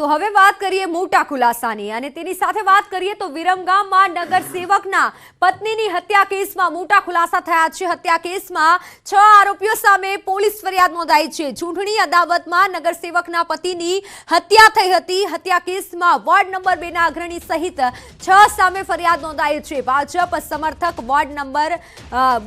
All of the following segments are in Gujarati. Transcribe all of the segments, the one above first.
તો હવે વાત કરીએ મોટા ખુલાસાની અને તેની સાથે વાત કરીએ તો વિરમગામમાં નગરસેવકના પત્નીની હત્યા કેસમાં મોટા ખુલાસા થયા છે। હત્યા કેસમાં 6 આરોપીઓ સામે પોલીસ ફરિયાદ નોંધાઈ છે। ચૂંટણી અદાવતમાં નગરસેવકના પતિની હત્યા થઈ હતી। હત્યા કેસમાં વોર્ડ નંબર 2 ના અગ્રણી સહિત 6 સામે ફરિયાદ નોંધાઈ છે। ભાજપ સમર્થક વોર્ડ નંબર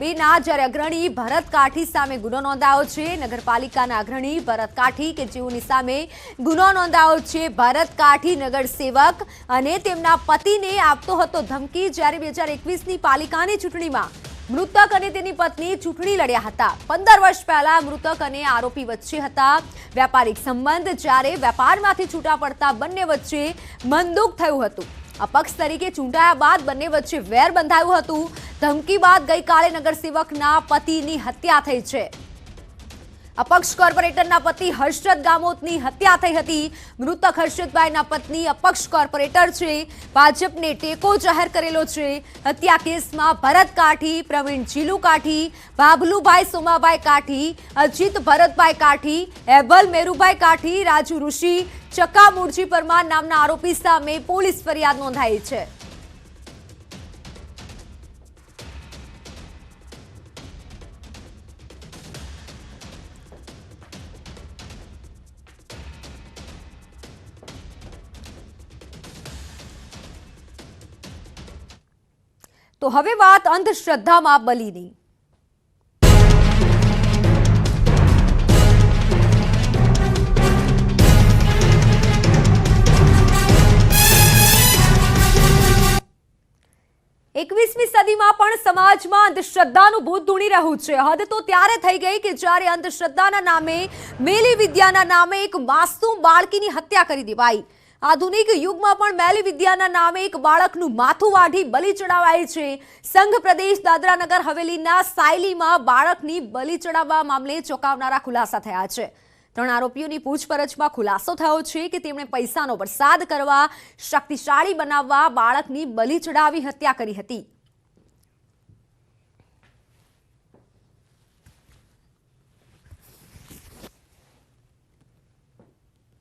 2 ના જ્યારે અગ્રણી ભરત કાઠી સામે ગુનો નોંધાયો છે। નગરપાલિકાના અગ્રણી ભરત કાઠી કે જેઓની સામે ગુનો નોંધાયો છે। ભરત કાઠી નગરસેવક અને તેમના પતિને આપતો હતો ધમકી। જ્યારે 2021ની પાલિકાની ચૂંટણીમાં મૃતક અને તેની પત્ની ચૂંટણી લડ્યા હતા। 15 વર્ષ પહેલા મૃતક અને આરોપી વચ્ચે હતા વ્યાપારિક સંબંધ। જ્યારે વેપારમાંથી છૂટા પડતા બંને વચ્ચે મનદુખ થયું હતું। અપક્ષ તરીકે ચૂંટાયા બાદ બંને વચ્ચે વેર બંધાયું હતું। ધમકી બાદ ગઈકાલે નગરસેવકના પતિની હત્યા થઈ છે। અપક્ષ કોર્પોરેટરના પતિ હર્ષદ ગામોતની હત્યા થઈ હતી। મૃતક હર્ષદભાઈના પત્ની અપક્ષ કોર્પોરેટર છે। ભાજપને ટેકો જાહેર કરેલો છે। હત્યા કેસમાં ભરત કાઠી, પ્રવીણ જીલુ કાઠી, બાબલુભાઈ સોમાભાઈ કાઠી, અજીત ભરતભાઈ કાઠી, એબલ મેરુભાઈ કાઠી, રાજુ ઋષિ, ચકા મૂળજી પરમાર નામના આરોપી સામે પોલીસ ફરિયાદ નોંધાઈ છે। તો હવે વાત અંધશ્રદ્ધામાં બલીની। એકવીસમી સદીમાં પણ સમાજમાં અંધશ્રદ્ધાનું ભૂત ધૂણી રહ્યું છે। હદ તો ત્યારે થઈ ગઈ કે જ્યારે અંધશ્રદ્ધાના નામે, મેલી વિદ્યાના નામે એક માસૂમ બાળકીની હત્યા કરી દેવાઈ। આધુનિક યુગમાં પણ મેલી વિદ્યાના નામે એક બાળકનું માથું વાઢી બલિ ચડાવાય છે। સંઘ પ્રદેશ દાદરા નગર હવેલીના સાયલીમાં બાળકની બલિ ચડાવવા મામલે ચોંકાવનારા ખુલાસા થયા છે। 3 આરોપીઓની પૂછપરછમાં ખુલાસો થયો છે કે તેમણે પૈસાનો વરસાદ કરવા, શક્તિશાળી બનાવવા બાળકની બલિ ચડાવી હત્યા કરી હતી।